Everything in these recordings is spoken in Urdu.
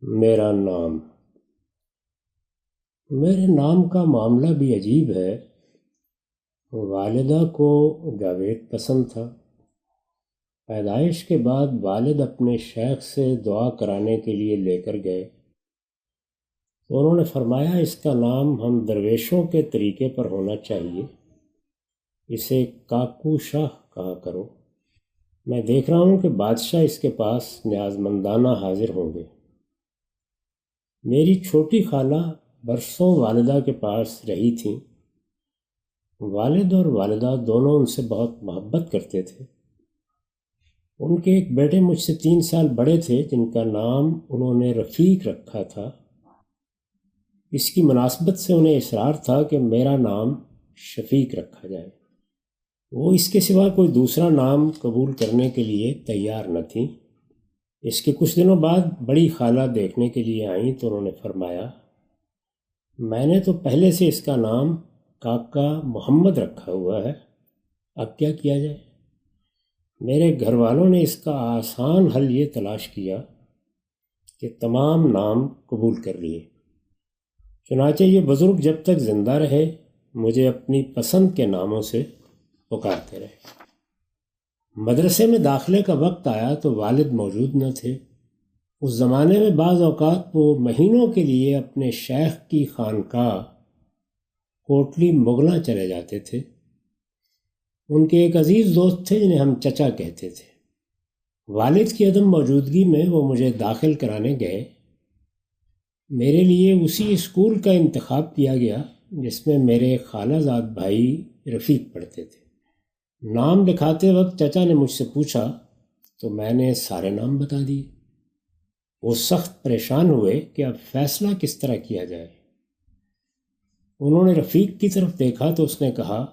میرا نام میرے نام کا معاملہ بھی عجیب ہے۔ والدہ کو جاوید پسند تھا۔ پیدائش کے بعد والد اپنے شیخ سے دعا کرانے کے لیے لے کر گئے تو انہوں نے فرمایا اس کا نام ہم درویشوں کے طریقے پر ہونا چاہیے، اسے کاکو شاہ کہا کرو۔ میں دیکھ رہا ہوں کہ بادشاہ اس کے پاس نیازمندانہ حاضر ہوں گے۔ میری چھوٹی خالہ برسوں والدہ کے پاس رہی تھیں۔ والد اور والدہ دونوں ان سے بہت محبت کرتے تھے۔ ان کے ایک بیٹے مجھ سے 3 سال بڑے تھے جن کا نام انہوں نے رفیق رکھا تھا۔ اس کی مناسبت سے انہیں اصرار تھا کہ میرا نام شفیق رکھا جائے۔ وہ اس کے سوا کوئی دوسرا نام قبول کرنے کے لیے تیار نہ تھیں۔ اس کے کچھ دنوں بعد بڑی خالہ دیکھنے کے لیے آئیں تو انہوں نے فرمایا، میں نے تو پہلے سے اس کا نام کاکا محمد رکھا ہوا ہے، اب کیا کیا جائے؟ میرے گھر والوں نے اس کا آسان حل یہ تلاش کیا کہ تمام نام قبول کر لیے۔ چنانچہ یہ بزرگ جب تک زندہ رہے مجھے اپنی پسند کے ناموں سے پکارتے رہے۔ مدرسے میں داخلے کا وقت آیا تو والد موجود نہ تھے۔ اس زمانے میں بعض اوقات وہ مہینوں کے لیے اپنے شیخ کی خانقاہ کوٹلی مغلاں چلے جاتے تھے۔ ان کے ایک عزیز دوست تھے جنہیں ہم چچا کہتے تھے۔ والد کی عدم موجودگی میں وہ مجھے داخل کرانے گئے۔ میرے لیے اسی اسکول کا انتخاب کیا گیا جس میں میرے خالہ زاد بھائی رفیق پڑھتے تھے۔ نام لکھاتے وقت چچا نے مجھ سے پوچھا تو میں نے سارے نام بتا دیے۔ وہ سخت پریشان ہوئے کہ اب فیصلہ کس طرح کیا جائے۔ انہوں نے رفیق کی طرف دیکھا تو اس نے کہا،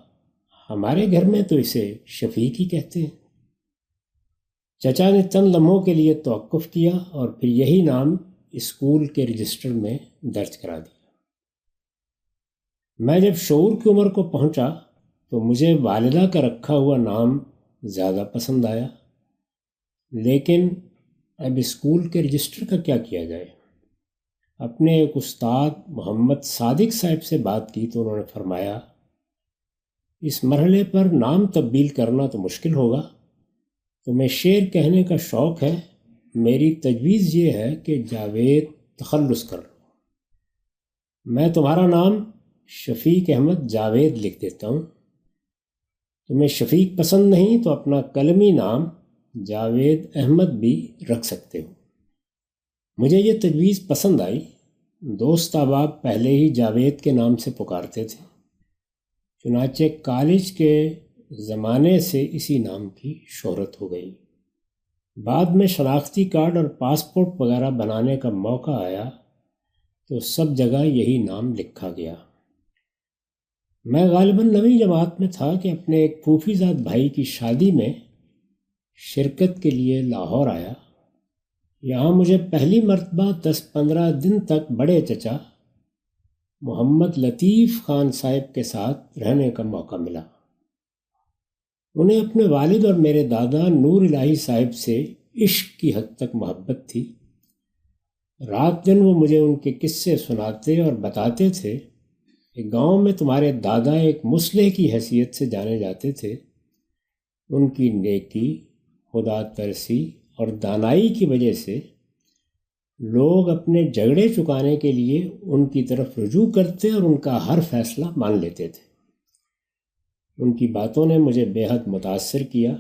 ہمارے گھر میں تو اسے شفیق ہی کہتے ہیں۔ چچا نے چند لمحوں کے لیے توقف کیا اور پھر یہی نام اسکول کے رجسٹر میں درج کرا دیا۔ میں جب شعور کی عمر کو پہنچا تو مجھے والدہ کا رکھا ہوا نام زیادہ پسند آیا، لیکن اب اسکول کے رجسٹر کا کیا کیا جائے؟ اپنے ایک استاد محمد صادق صاحب سے بات کی تو انہوں نے فرمایا، اس مرحلے پر نام تبدیل کرنا تو مشکل ہوگا، تمہیں شعر کہنے کا شوق ہے، میری تجویز یہ ہے کہ جاوید تخلص کر لو۔ میں تمہارا نام شفیق احمد جاوید لکھ دیتا ہوں۔ تمہیں شفیق پسند نہیں تو اپنا قلمی نام جاوید احمد بھی رکھ سکتے ہو۔ مجھے یہ تجویز پسند آئی۔ دوست احباب پہلے ہی جاوید کے نام سے پکارتے تھے، چنانچہ کالج کے زمانے سے اسی نام کی شہرت ہو گئی۔ بعد میں شناختی کارڈ اور پاسپورٹ وغیرہ بنانے کا موقع آیا تو سب جگہ یہی نام لکھا گیا۔ میں غالباً 9ویں جماعت میں تھا کہ اپنے ایک پھوپھی زاد بھائی کی شادی میں شرکت کے لیے لاہور آیا۔ یہاں مجھے پہلی مرتبہ 10-15 دن تک بڑے چچا محمد لطیف خان صاحب کے ساتھ رہنے کا موقع ملا۔ انہیں اپنے والد اور میرے دادا نور الہی صاحب سے عشق کی حد تک محبت تھی۔ رات دن وہ مجھے ان کے قصے سناتے اور بتاتے تھے کہ گاؤں میں تمہارے دادا ایک مصلح کی حیثیت سے جانے جاتے تھے۔ ان کی نیکی، خدا ترسی اور دانائی کی وجہ سے لوگ اپنے جھگڑے چکانے کے لیے ان کی طرف رجوع کرتے اور ان کا ہر فیصلہ مان لیتے تھے۔ ان کی باتوں نے مجھے بے حد متاثر کیا۔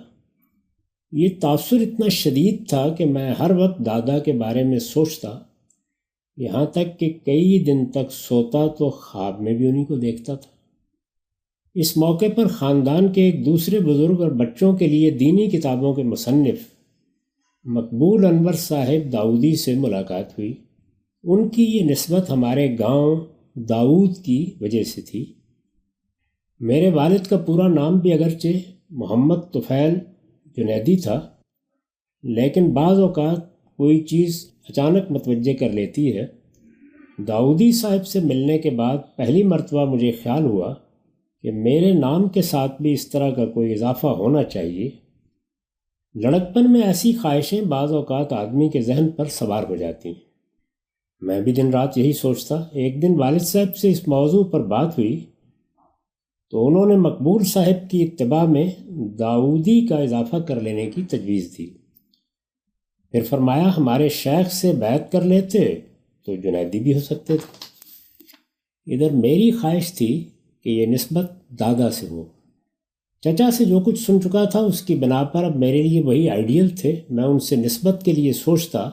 یہ تاثر اتنا شدید تھا کہ میں ہر وقت دادا کے بارے میں سوچتا، یہاں تک کہ کئی دن تک سوتا تو خواب میں بھی انہی کو دیکھتا تھا۔ اس موقع پر خاندان کے ایک دوسرے بزرگ اور بچوں کے لیے دینی کتابوں کے مصنف مقبول انور صاحب داؤدی سے ملاقات ہوئی۔ ان کی یہ نسبت ہمارے گاؤں داؤد کی وجہ سے تھی۔ میرے والد کا پورا نام بھی اگرچہ محمد طفیل جنیدی تھا، لیکن بعض اوقات کوئی چیز اچانک متوجہ کر لیتی ہے۔ داؤدی صاحب سے ملنے کے بعد پہلی مرتبہ مجھے خیال ہوا کہ میرے نام کے ساتھ بھی اس طرح کا کوئی اضافہ ہونا چاہیے۔ لڑکپن میں ایسی خواہشیں بعض اوقات آدمی کے ذہن پر سوار ہو جاتی ہیں۔ میں بھی دن رات یہی سوچتا۔ ایک دن والد صاحب سے اس موضوع پر بات ہوئی تو انہوں نے مقبول صاحب کی اتباع میں داؤدی کا اضافہ کر لینے کی تجویز دی۔ پھر فرمایا ہمارے شیخ سے بیعت کر لیتے تو جنیدی بھی ہو سکتے تھے۔ ادھر میری خواہش تھی کہ یہ نسبت دادا سے ہو۔ چچا سے جو کچھ سن چکا تھا اس کی بنا پر اب میرے لیے وہی آئیڈیل تھے۔ میں ان سے نسبت کے لیے سوچتا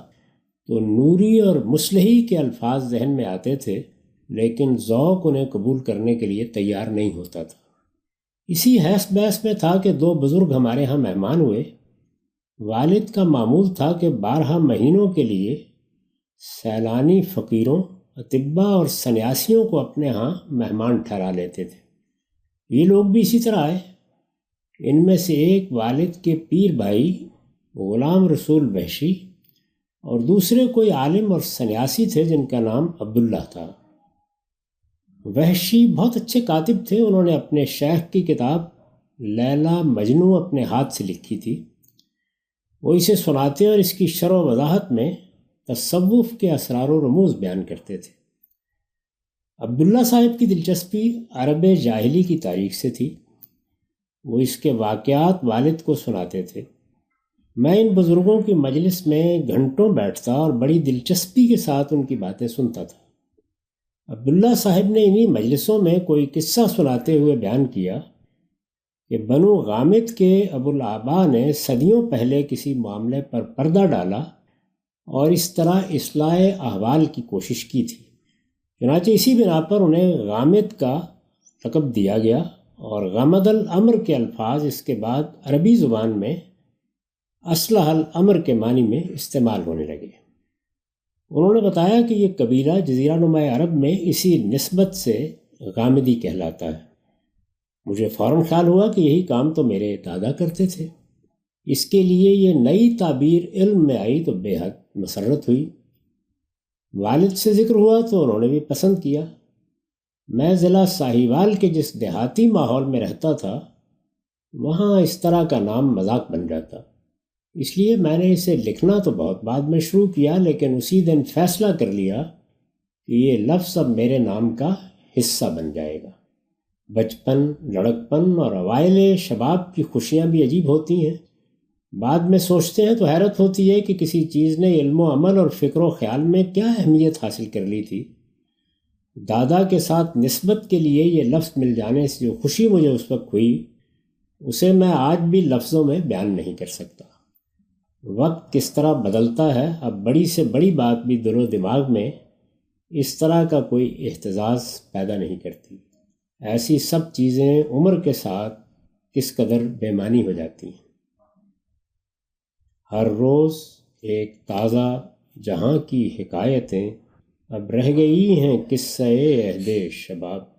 تو نوری اور مصلحی کے الفاظ ذہن میں آتے تھے، لیکن ذوق انہیں قبول کرنے کے لیے تیار نہیں ہوتا تھا۔ اسی حیث بحث میں تھا کہ دو بزرگ ہمارے ہاں مہمان ہوئے۔ والد کا معمول تھا کہ 12 مہینوں کے لیے سیلانی فقیروں، اطباء اور سنیاسیوں کو اپنے ہاں مہمان ٹھہرا لیتے تھے۔ یہ لوگ بھی اسی طرح آئے۔ ان میں سے ایک والد کے پیر بھائی غلام رسول وحشی اور دوسرے کوئی عالم اور سنیاسی تھے جن کا نام عبداللہ تھا۔ وحشی بہت اچھے کاتب تھے۔ انہوں نے اپنے شیخ کی کتاب لیلا مجنو اپنے ہاتھ سے لکھی تھی۔ وہ اسے سناتے اور اس کی شرح و وضاحت میں تصوف کے اسرار و رموز بیان کرتے تھے۔ عبداللہ صاحب کی دلچسپی عرب جاہلی کی تاریخ سے تھی۔ وہ اس کے واقعات والد کو سناتے تھے۔ میں ان بزرگوں کی مجلس میں گھنٹوں بیٹھتا اور بڑی دلچسپی کے ساتھ ان کی باتیں سنتا تھا۔ عبداللہ صاحب نے انہی مجلسوں میں کوئی قصہ سناتے ہوئے بیان کیا کہ بنو غامد کے ابو العبا نے صدیوں پہلے کسی معاملے پر پردہ ڈالا اور اس طرح اصلاح احوال کی کوشش کی تھی۔ چنانچہ اسی بنا پر انہیں غامد کا لقب دیا گیا اور غمد الامر کے الفاظ اس کے بعد عربی زبان میں اصلح الامر کے معنی میں استعمال ہونے لگے۔ انہوں نے بتایا کہ یہ قبیلہ جزیرہ نما عرب میں اسی نسبت سے غامدی کہلاتا ہے۔ مجھے فوراً خیال ہوا کہ یہی کام تو میرے دادا کرتے تھے۔ اس کے لیے یہ نئی تعبیر علم میں آئی تو بے حد مسرت ہوئی۔ والد سے ذکر ہوا تو انہوں نے بھی پسند کیا۔ میں ضلع ساہیوال کے جس دیہاتی ماحول میں رہتا تھا وہاں اس طرح کا نام مذاق بن جاتا، اس لیے میں نے اسے لکھنا تو بہت بعد میں شروع کیا، لیکن اسی دن فیصلہ کر لیا کہ یہ لفظ اب میرے نام کا حصہ بن جائے گا۔ بچپن، لڑکپن اور اوائل شباب کی خوشیاں بھی عجیب ہوتی ہیں۔ بعد میں سوچتے ہیں تو حیرت ہوتی ہے کہ کسی چیز نے علم و عمل اور فکر و خیال میں کیا اہمیت حاصل کر لی تھی۔ دادا کے ساتھ نسبت کے لیے یہ لفظ مل جانے سے جو خوشی مجھے اس وقت ہوئی اسے میں آج بھی لفظوں میں بیان نہیں کر سکتا۔ وقت کس طرح بدلتا ہے، اب بڑی سے بڑی بات بھی دل و دماغ میں اس طرح کا کوئی اہتزاز پیدا نہیں کرتی۔ ایسی سب چیزیں عمر کے ساتھ کس قدر بے معنی ہو جاتی ہیں۔ ہر روز ایک تازہ جہاں کی حکایتیں اب رہ گئی ہیں قصہ عہد شباب۔